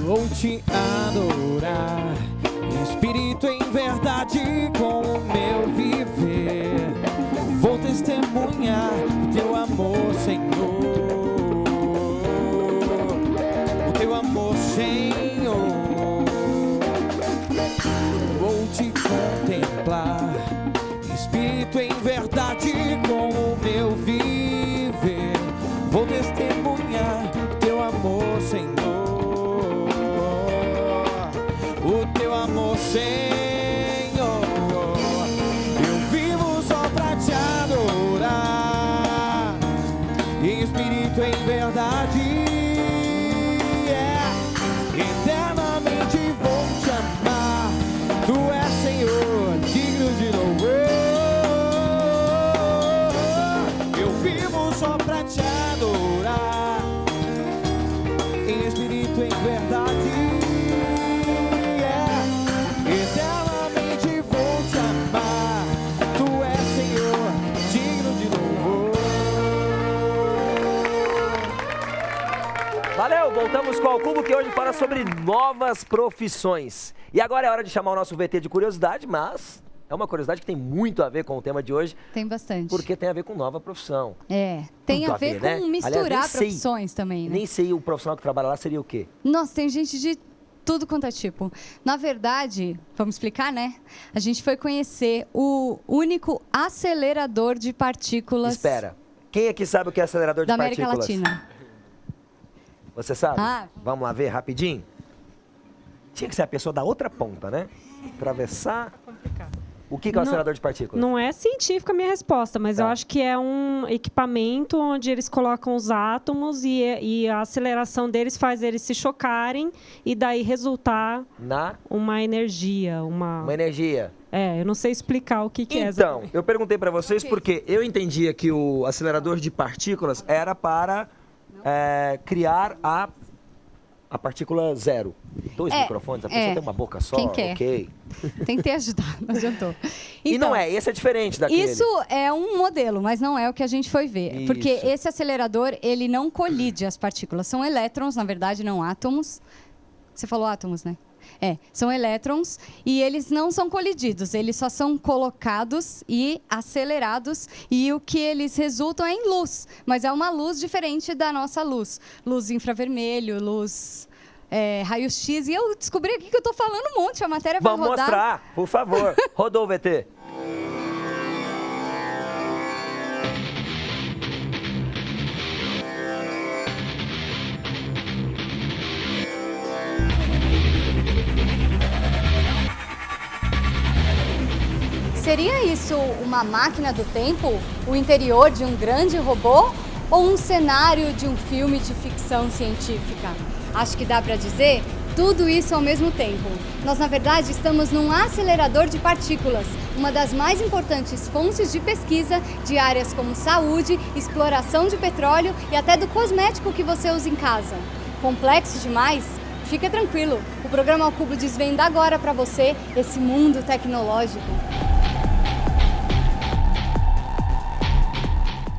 vou te adorar, Espírito em verdade com o meu viver. Vou testemunhar o teu amor, Senhor, o teu amor, Senhor. Vou te contemplar, Espírito em verdade com o meu viver. Vou testemunhar o teu amor, Senhor, o teu amor, Senhor. Eu vivo só pra te adorar, em espírito, em verdade. Eternamente vou te amar. Tu és Senhor, digno de louvor. Eu vivo só pra te adorar, em espírito, em verdade. Eternamente vou te amar. Tu és Senhor, digno de louvor. Valeu, voltamos com o Cubo, que hoje fala sobre novas profissões. E agora é hora de chamar o nosso VT de curiosidade, mas é uma curiosidade que tem muito a ver com o tema de hoje. Tem bastante. Porque tem a ver com nova profissão. Tem Tudo a ver com né? misturar Aliás, nem profissões também, né? Nem sei o profissional que trabalha lá seria o quê? Nossa, tem gente de tudo quanto é tipo. Na verdade, vamos explicar, né? A gente foi conhecer o único acelerador de partículas Espera, quem aqui sabe o que é acelerador de da América partículas? Latina. Você sabe? Ah. Vamos lá ver rapidinho? Tinha que ser a pessoa da outra ponta, né? Atravessar. Complicado. O que é o acelerador de partículas? Não é científica a minha resposta, mas eu acho que é um equipamento onde eles colocam os átomos e a aceleração deles faz eles se chocarem e daí resultar uma energia. Uma energia. Eu não sei explicar o que é. Então, eu perguntei para vocês porque eu entendia que o acelerador de partículas era para criar a partícula zero. Dois microfones, a pessoa tem uma boca só, Quem quer? ok. Tentei ajudar, não adiantou. E não esse é diferente daquele. Isso é um modelo, mas não é o que a gente foi ver. Isso. Porque esse acelerador, ele não colide as partículas. São elétrons, na verdade, não átomos. Você falou átomos, né? São elétrons e eles não são colididos, eles só são colocados e acelerados e o que eles resultam é em luz, mas é uma luz diferente da nossa luz. Luz infravermelho, luz raio-x. E eu descobri aqui que eu estou falando um monte, a matéria vai rodar. Vamos mostrar, por favor. Rodou o VT. Seria isso uma máquina do tempo? O interior de um grande robô? Ou um cenário de um filme de ficção científica? Acho que dá para dizer tudo isso ao mesmo tempo. Nós, na verdade, estamos num acelerador de partículas, uma das mais importantes fontes de pesquisa de áreas como saúde, exploração de petróleo e até do cosmético que você usa em casa. Complexo demais? Fica tranquilo, o programa Ao Cubo desvenda agora para você esse mundo tecnológico.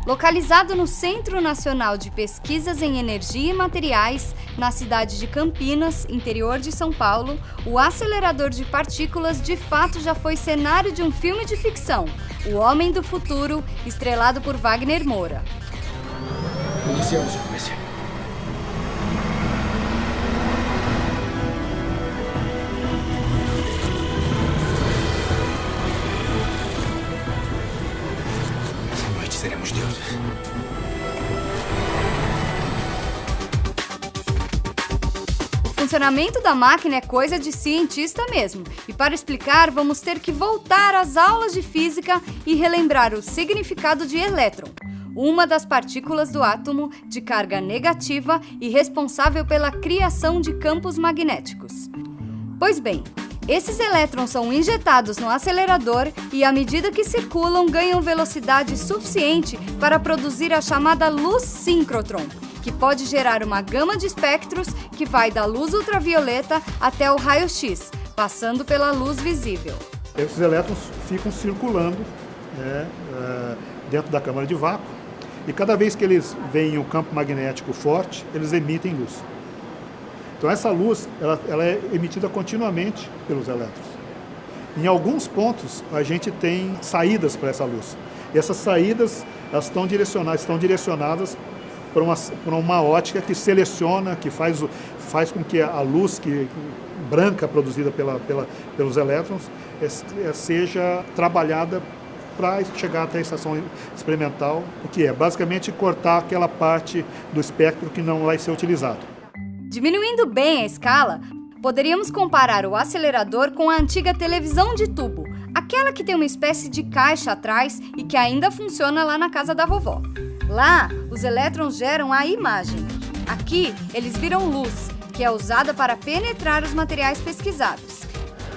Localizado no Centro Nacional de Pesquisas em Energia e Materiais, na cidade de Campinas, interior de São Paulo, o acelerador de partículas de fato já foi cenário de um filme de ficção, O Homem do Futuro, estrelado por Wagner Moura. Iniciamos a sequência. Seremos deuses. O funcionamento da máquina é coisa de cientista mesmo. E para explicar, vamos ter que voltar às aulas de física e relembrar o significado de elétron, uma das partículas do átomo de carga negativa e responsável pela criação de campos magnéticos. Pois bem, esses elétrons são injetados no acelerador e, à medida que circulam, ganham velocidade suficiente para produzir a chamada luz síncrotron, que pode gerar uma gama de espectros que vai da luz ultravioleta até o raio-x, passando pela luz visível. Esses elétrons ficam circulando dentro da câmara de vácuo e cada vez que eles veem um campo magnético forte, eles emitem luz. Então essa luz, ela é emitida continuamente pelos elétrons. Em alguns pontos, a gente tem saídas para essa luz. E essas saídas, elas estão direcionadas para uma ótica que seleciona, que faz com que a luz branca produzida pelos elétrons seja trabalhada para chegar até a estação experimental, o que é basicamente cortar aquela parte do espectro que não vai ser utilizado. Diminuindo bem a escala, poderíamos comparar o acelerador com a antiga televisão de tubo, aquela que tem uma espécie de caixa atrás e que ainda funciona lá na casa da vovó. Lá, os elétrons geram a imagem. Aqui, eles viram luz, que é usada para penetrar os materiais pesquisados.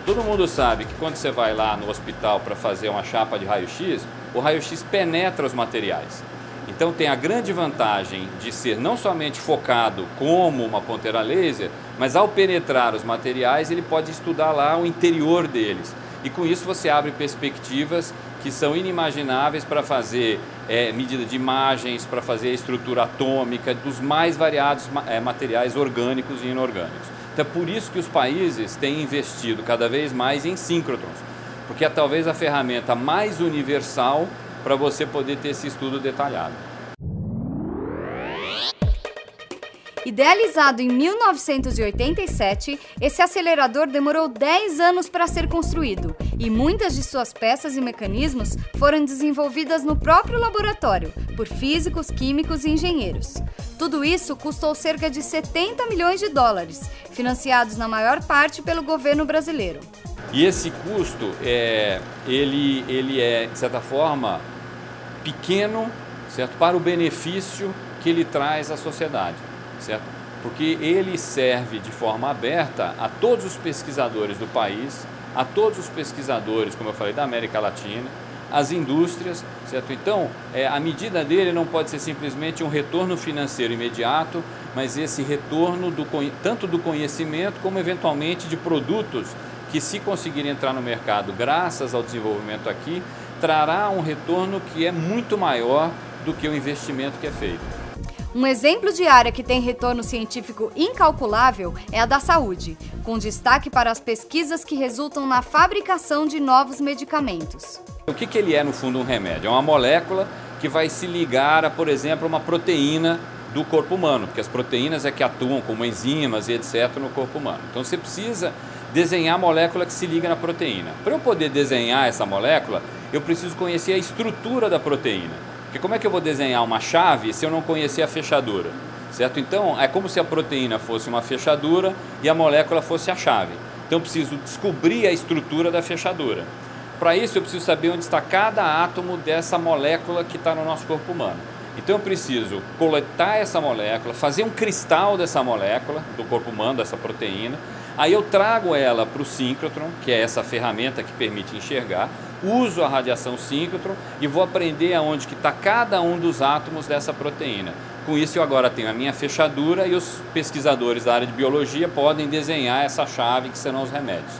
Todo mundo sabe que quando você vai lá no hospital para fazer uma chapa de raio-x, o raio-x penetra os materiais. Então tem a grande vantagem de ser não somente focado como uma ponteira laser, mas ao penetrar os materiais ele pode estudar lá o interior deles. E com isso você abre perspectivas que são inimagináveis para fazer medida de imagens, para fazer a estrutura atômica dos mais variados materiais orgânicos e inorgânicos. Então é por isso que os países têm investido cada vez mais em síncrotrons, porque é talvez a ferramenta mais universal para você poder ter esse estudo detalhado. Idealizado em 1987, esse acelerador demorou 10 anos para ser construído e muitas de suas peças e mecanismos foram desenvolvidas no próprio laboratório por físicos, químicos e engenheiros. Tudo isso custou cerca de 70 milhões de dólares, financiados na maior parte pelo governo brasileiro. E esse custo, ele é, de certa forma, pequeno, certo? Para o benefício que ele traz à sociedade. Certo? Porque ele serve de forma aberta a todos os pesquisadores do país, a todos os pesquisadores, como eu falei, da América Latina, as indústrias, certo? Então, a medida dele não pode ser simplesmente um retorno financeiro imediato, mas esse retorno tanto do conhecimento como eventualmente de produtos que, se conseguirem entrar no mercado graças ao desenvolvimento aqui, trará um retorno que é muito maior do que o investimento que é feito. Um exemplo de área que tem retorno científico incalculável é a da saúde, com destaque para as pesquisas que resultam na fabricação de novos medicamentos. O que ele é, no fundo, um remédio? É uma molécula que vai se ligar a, por exemplo, uma proteína do corpo humano, porque as proteínas é que atuam como enzimas e etc. no corpo humano. Então você precisa desenhar a molécula que se liga na proteína. Para eu poder desenhar essa molécula, eu preciso conhecer a estrutura da proteína. Porque como é que eu vou desenhar uma chave se eu não conhecer a fechadura? Certo? Então, é como se a proteína fosse uma fechadura e a molécula fosse a chave. Então, eu preciso descobrir a estrutura da fechadura. Para isso, eu preciso saber onde está cada átomo dessa molécula que está no nosso corpo humano. Então, eu preciso coletar essa molécula, fazer um cristal dessa molécula, do corpo humano, dessa proteína. Aí eu trago ela para o síncrotron, que é essa ferramenta que permite enxergar, uso a radiação síncrotron e vou aprender aonde que está cada um dos átomos dessa proteína. Com isso eu agora tenho a minha fechadura e os pesquisadores da área de biologia podem desenhar essa chave que serão os remédios.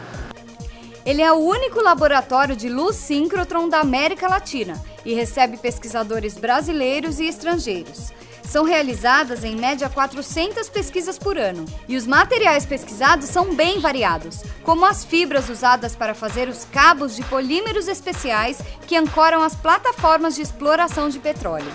Ele é o único laboratório de luz síncrotron da América Latina e recebe pesquisadores brasileiros e estrangeiros. São realizadas em média 400 pesquisas por ano e os materiais pesquisados são bem variados, como as fibras usadas para fazer os cabos de polímeros especiais que ancoram as plataformas de exploração de petróleo.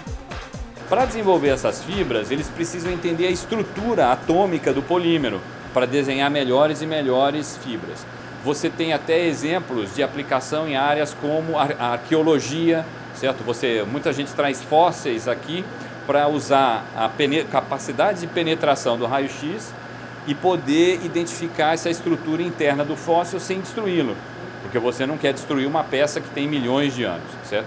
Para desenvolver essas fibras, eles precisam entender a estrutura atômica do polímero para desenhar melhores e melhores fibras. Você tem até exemplos de aplicação em áreas como a arqueologia, certo? Muita gente traz fósseis aqui para usar a capacidade de penetração do raio-x e poder identificar essa estrutura interna do fóssil sem destruí-lo, porque você não quer destruir uma peça que tem milhões de anos, certo?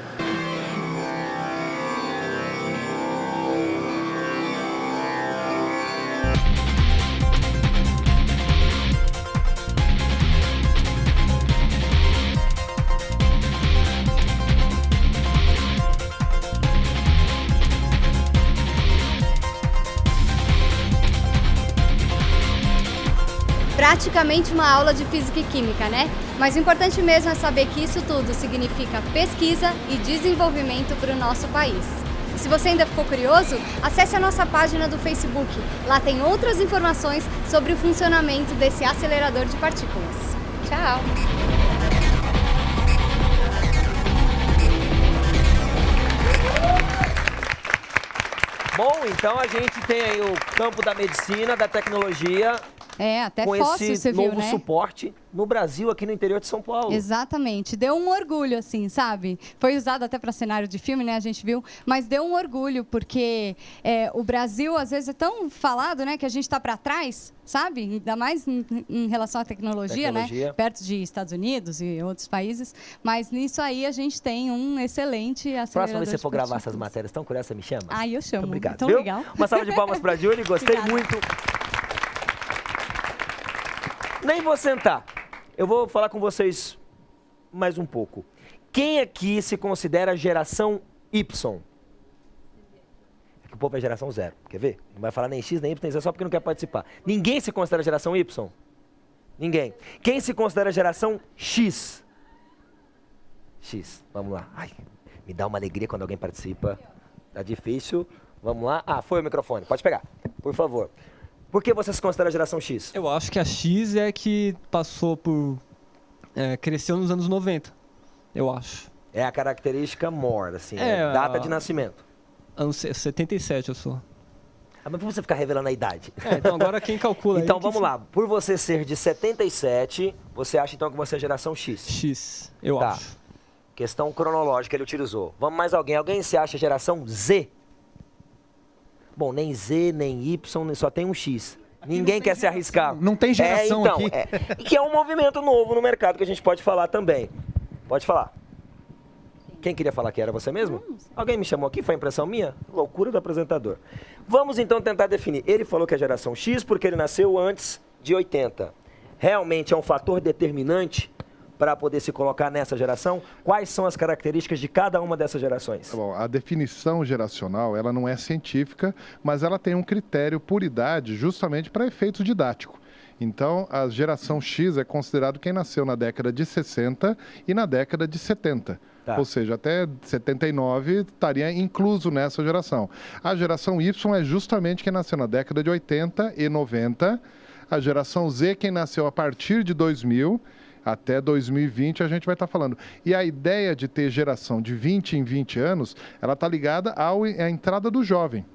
Praticamente uma aula de física e química, né? Mas o importante mesmo é saber que isso tudo significa pesquisa e desenvolvimento para o nosso país. Se você ainda ficou curioso, acesse a nossa página do Facebook. Lá tem outras informações sobre o funcionamento desse acelerador de partículas. Tchau! Bom, então a gente tem aí o campo da medicina, da tecnologia, até com fóssil, esse você viu, novo né? suporte no Brasil, aqui no interior de São Paulo. Exatamente. Deu um orgulho, assim, sabe? Foi usado até para cenário de filme, né? A gente viu. Mas deu um orgulho, porque o Brasil, às vezes, é tão falado, né? Que a gente está para trás, sabe? Ainda mais em relação à tecnologia, né? Perto de Estados Unidos e outros países. Mas nisso aí a gente tem um excelente acelerador. Próxima vez que você for gravar essas matérias tão curiosas, você me chama? Ah, eu chamo. Muito obrigado. Então, viu? legal. Uma salva de palmas para a Julie, gostei muito. Nem vou sentar. Eu vou falar com vocês mais um pouco. Quem aqui se considera geração Y? É que o povo é geração 0. Quer ver? Não vai falar nem X, nem Y, nem Z, só porque não quer participar. Ninguém se considera geração Y? Ninguém. Quem se considera geração X? X. Vamos lá. Ai, me dá uma alegria quando alguém participa. Tá difícil. Vamos lá. Ah, foi o microfone. Pode pegar, por favor. Por que você se considera geração X? Eu acho que a X é que passou por... cresceu nos anos 90, eu acho. É a característica more, assim, data de nascimento. Anos 77 eu sou. Ah, mas por você ficar revelando a idade? Então agora quem calcula Então aí, vamos lá, por você ser de 77, você acha então que você é geração X? X, eu acho. Questão cronológica ele utilizou. Vamos mais alguém? Alguém se acha geração Z? Bom, nem Z, nem Y, só tem um X. Ninguém quer se arriscar. Não tem geração aqui. E que é um movimento novo no mercado que a gente pode falar também. Pode falar. Quem queria falar que era você mesmo? Alguém me chamou aqui? Foi impressão minha? Loucura do apresentador. Vamos então tentar definir. Ele falou que é geração X porque ele nasceu antes de 80. Realmente é um fator determinante para poder se colocar nessa geração? Quais são as características de cada uma dessas gerações? Bom, a definição geracional, ela não é científica, mas ela tem um critério por idade justamente para efeito didático. Então, a geração X é considerado quem nasceu na década de 60 e na década de 70. Ou seja, até 79 estaria incluso nessa geração. A geração Y é justamente quem nasceu na década de 80 e 90. A geração Z, quem nasceu a partir de 2000... Até 2020 a gente vai estar falando. E a ideia de ter geração de 20 em 20 anos, ela está ligada à entrada do jovem.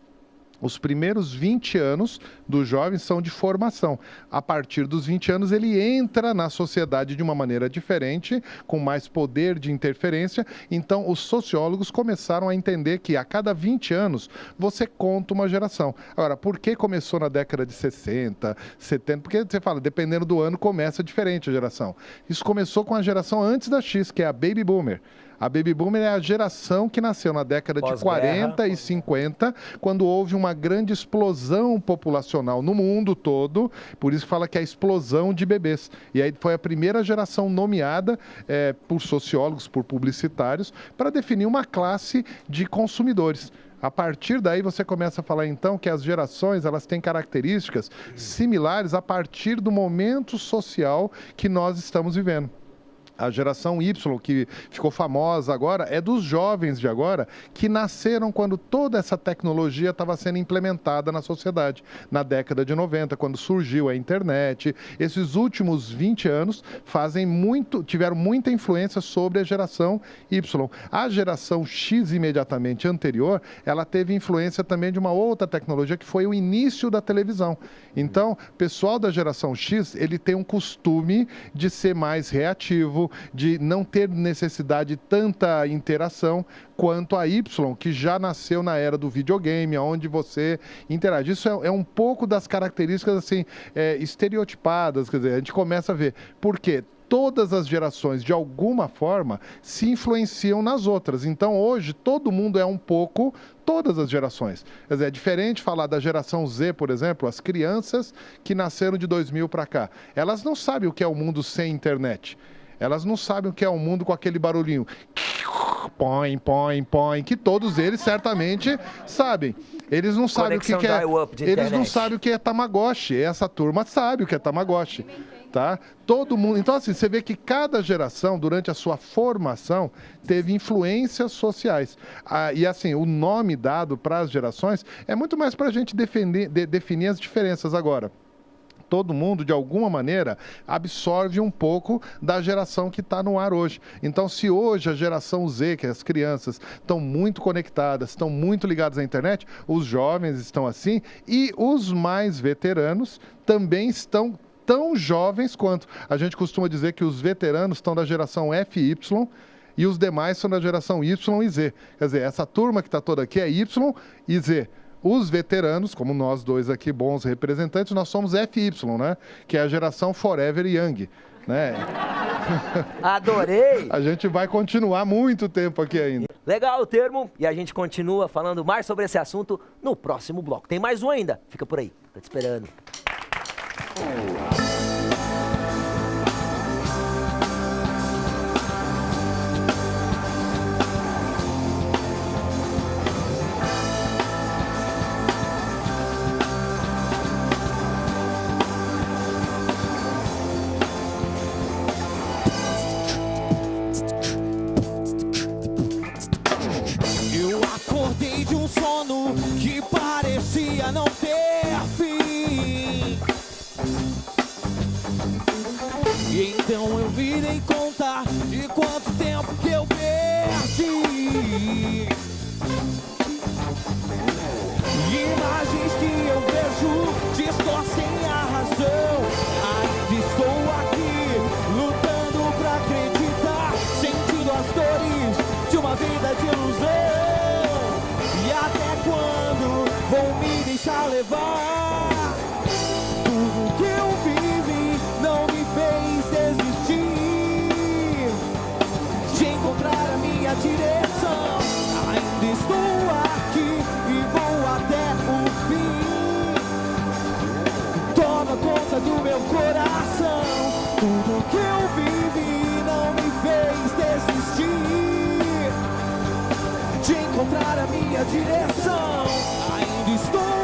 Os primeiros 20 anos do jovem são de formação. A partir dos 20 anos, ele entra na sociedade de uma maneira diferente, com mais poder de interferência. Então, os sociólogos começaram a entender que a cada 20 anos, você conta uma geração. Agora, por que começou na década de 60, 70? Porque você fala, dependendo do ano, começa diferente a geração. Isso começou com a geração antes da X, que é a Baby Boomer. A Baby Boomer é a geração que nasceu na década de 40 e 50, quando houve uma grande explosão populacional no mundo todo, por isso fala que é a explosão de bebês. E aí foi a primeira geração nomeada por sociólogos, por publicitários, para definir uma classe de consumidores. A partir daí você começa a falar então que as gerações elas têm características similares a partir do momento social que nós estamos vivendo. A geração Y, que ficou famosa agora, é dos jovens de agora que nasceram quando toda essa tecnologia estava sendo implementada na sociedade. Na década de 90, quando surgiu a internet, esses últimos 20 anos tiveram muita influência sobre a geração Y. A geração X imediatamente anterior, ela teve influência também de uma outra tecnologia que foi o início da televisão. Então, o pessoal da geração X, ele tem um costume de ser mais reativo, de não ter necessidade de tanta interação quanto a Y, que já nasceu na era do videogame, onde você interage. Isso é um pouco das características assim, estereotipadas, quer dizer, a gente começa a ver. Por quê? Todas as gerações, de alguma forma, se influenciam nas outras. Então, hoje, todo mundo é um pouco todas as gerações. Quer dizer, é diferente falar da geração Z, por exemplo, as crianças que nasceram de 2000 para cá. Elas não sabem o que é o mundo sem internet. Elas não sabem o que é um mundo com aquele barulhinho. Põe, põe, põe, que todos eles certamente sabem. Eles não sabem o que é. Eles não sabem o que é Tamagotchi. Essa turma sabe o que é Tamagotchi. tá? Todo mundo. Então, assim, você vê que cada geração, durante a sua formação, teve influências sociais. E, assim, o nome dado para as gerações é muito mais para a gente definir as diferenças agora. Todo mundo, de alguma maneira, absorve um pouco da geração que está no ar hoje. Então, se hoje a geração Z, que é as crianças, estão muito conectadas, estão muito ligadas à internet, os jovens estão assim, e os mais veteranos também estão tão jovens quanto. A gente costuma dizer que os veteranos estão da geração FY e os demais são da geração Y e Z. Quer dizer, essa turma que está toda aqui é Y e Z. Os veteranos, como nós dois aqui, bons representantes, nós somos FY, né? Que é a geração Forever Young, né? Adorei! A gente vai continuar muito tempo aqui ainda. Legal o termo, e a gente continua falando mais sobre esse assunto no próximo bloco. Tem mais um ainda, fica por aí, tô te esperando. Acordei de um sono que parecia não ter fim. E então eu virei contar de quanto tempo que eu perdi. Imagens que eu vejo distorcem a razão. Ainda estou aqui lutando pra acreditar, sentindo as dores de uma vida de ilusão. E até quando vou me deixar levar? Tudo que eu vivi não me fez desistir de encontrar a minha direção. Ainda estou aqui e vou até o fim. Toma conta do meu coração. Tudo que eu vivi não me fez desistir de encontrar a minha direção. Ainda estou